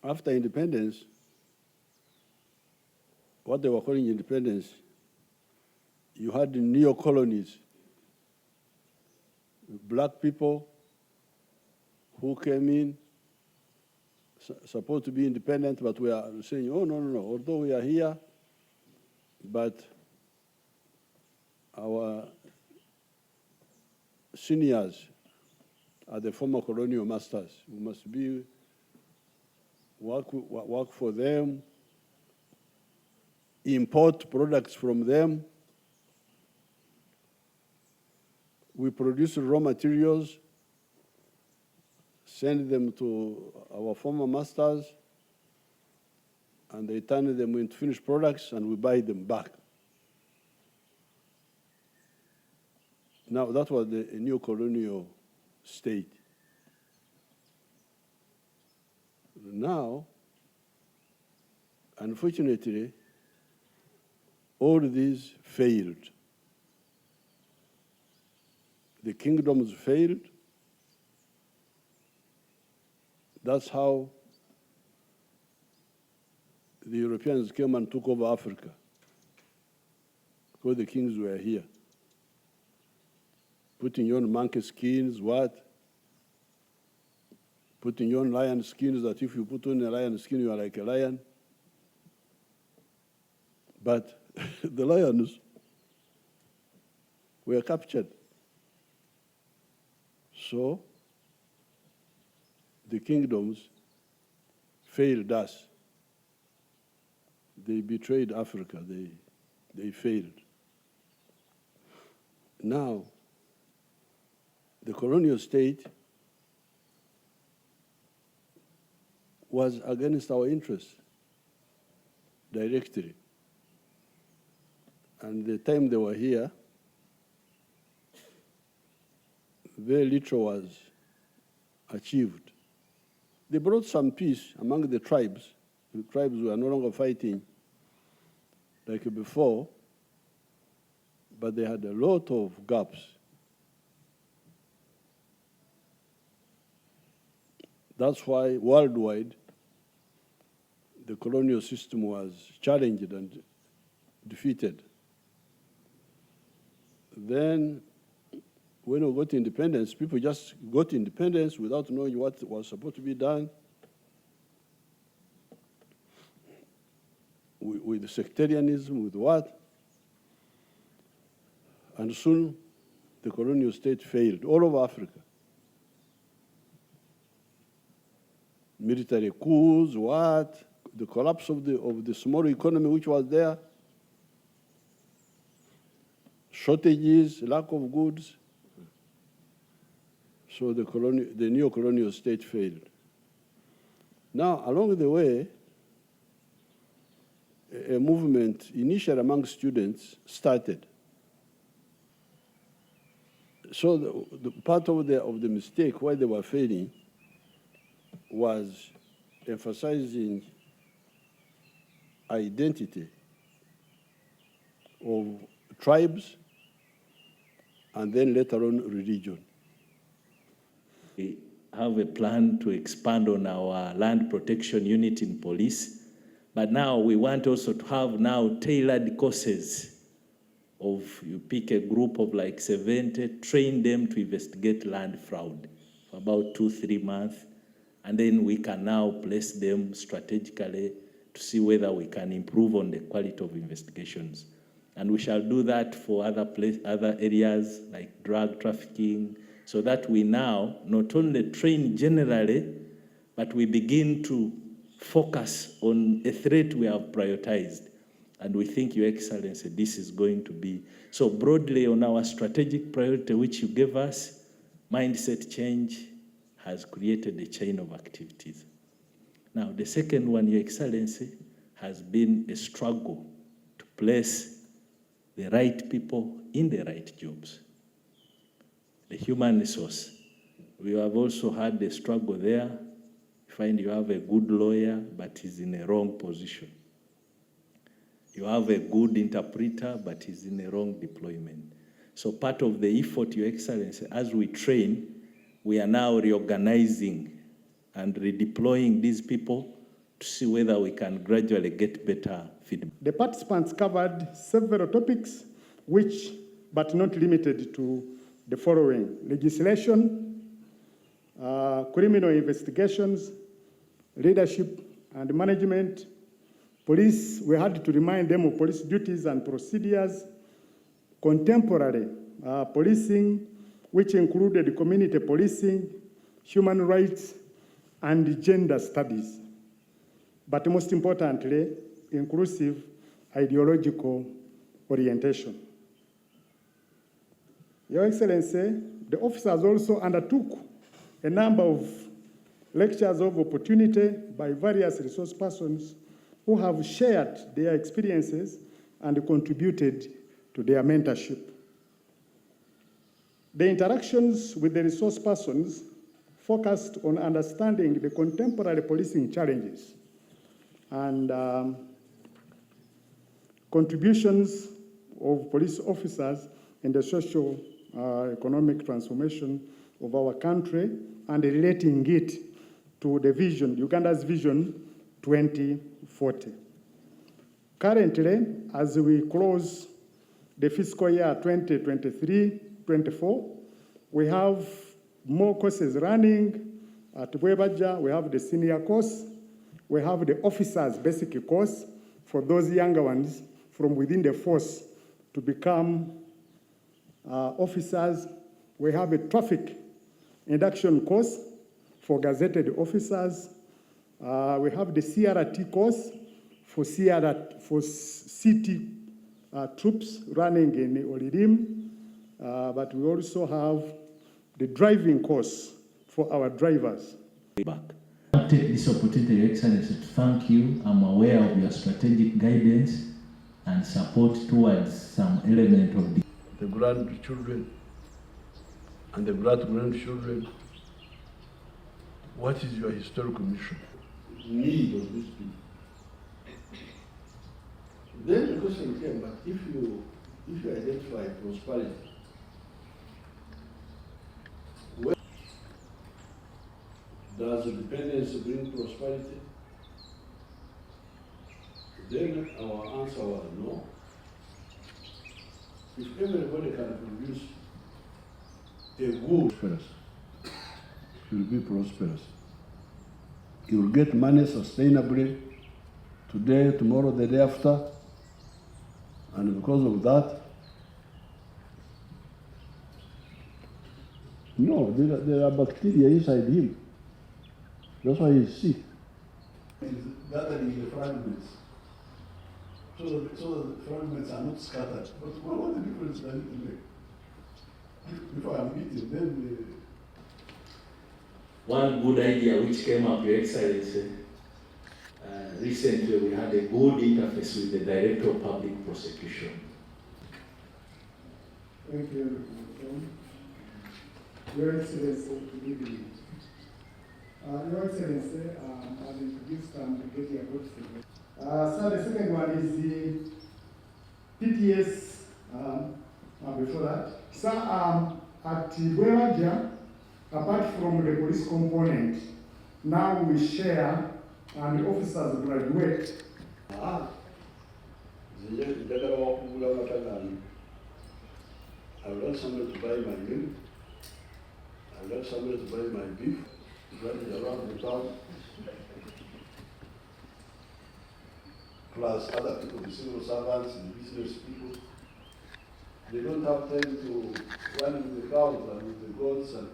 after independence, what they were calling independence, you had the neo-colonies, black people who came in, supposed to be independent, but we are saying, oh, no, although we are here, but our seniors are the former colonial masters. We must work for them, import products from them. We produce raw materials, send them to our former masters, and they turn them into finished products, and we buy them back. Now, that was the neo-colonial state. Now, unfortunately, all these failed. The kingdoms failed. That's how the Europeans came and took over Africa, because the kings were here. Putting on monkey skins, what? Putting on lion skins, that if you put on a lion skin, you are like a lion. But the lions were captured. So the kingdoms failed us. They betrayed Africa. They failed. Now, the colonial state was against our interests directly. And the time they were here, very little was achieved. They brought some peace among the tribes. The tribes were no longer fighting like before, but they had a lot of gaps. That's why worldwide, the colonial system was challenged and defeated. Then, when we got independence, people just got independence without knowing what was supposed to be done. With sectarianism, with what? And soon, the colonial state failed all over Africa. Military coups, what? The collapse of the small economy which was there. Shortages, lack of goods. So the neo-colonial state failed. Now, along the way, a movement, initially among students, started. So the part of the mistake why they were failing was emphasizing identity of tribes and then later on religion. We have a plan to expand on our land protection unit in police, but now we want also to have now tailored courses of, you pick a group of like 70, train them to investigate land fraud for about 2-3 months, and then we can now place them strategically to see whether we can improve on the quality of investigations. And we shall do that for other areas like drug trafficking, so that we now not only train generally, but we begin to focus on a threat we have prioritized. And we think, Your Excellency, this is going to be. So broadly on our strategic priority, which you gave us, mindset change has created a chain of activities. Now, the second one, Your Excellency, has been a struggle to place the right people in the right jobs. The human resource. We have also had a struggle there. You find you have a good lawyer, but he's in a wrong position. You have a good interpreter, but he's in a wrong deployment. So part of the effort, Your Excellency, as we train, we are now reorganizing and redeploying these people to see whether we can gradually get better feedback. The participants covered several topics, which, but not limited to, the following: legislation, criminal investigations, leadership and management, police. We had to remind them of police duties and procedures, contemporary policing, which included community policing, human rights, and gender studies. But most importantly, inclusive ideological orientation. Your Excellency, the officers also undertook a number of lectures of opportunity by various resource persons who have shared their experiences and contributed to their mentorship. The interactions with the resource persons focused on understanding the contemporary policing challenges and contributions of police officers in the social economic transformation of our country, and relating it to the vision, Uganda's Vision 2040. Currently, as we close the fiscal year 2023-24, we have more courses running at Bwebaja. We have the senior course. We have the officers' basic course for those younger ones from within the force to become officers. We have a traffic induction course for gazetted officers. We have the CRT course for city troops running in Olirim, but we also have the driving course for our drivers. Back. I take this opportunity, Your Excellency, to thank you. I'm aware of your strategic guidance and support towards some element of The grandchildren and the great-grandchildren. What is your historical mission? Need of these people. Then the question came, but if you identify prosperity, where does independence bring prosperity? Then our answer was no. If everybody can produce a good prosperous, you will be prosperous. You will get money sustainably today, tomorrow, the day after, and because of that, no, there are bacteria inside him. That's why he's sick. He's gathering the fragments. So the fragments are not scattered. But what the difference does it make? If I am eating, then One good idea which came up, Your Excellency, recently we had a good interface with the Director of Public Prosecution. Thank you, Your Excellency, good evening. Your Excellency, I've introduced Brigadier Godfrey. So the second one is the PTS. Before that, so at Bwebaja, apart from the police component, now we share and the officers graduate. I would like somebody to buy my milk. I would like somebody to buy my beef, running around the town. Plus other people, the civil servants and business people. They don't have time to run with the cows and with the goats and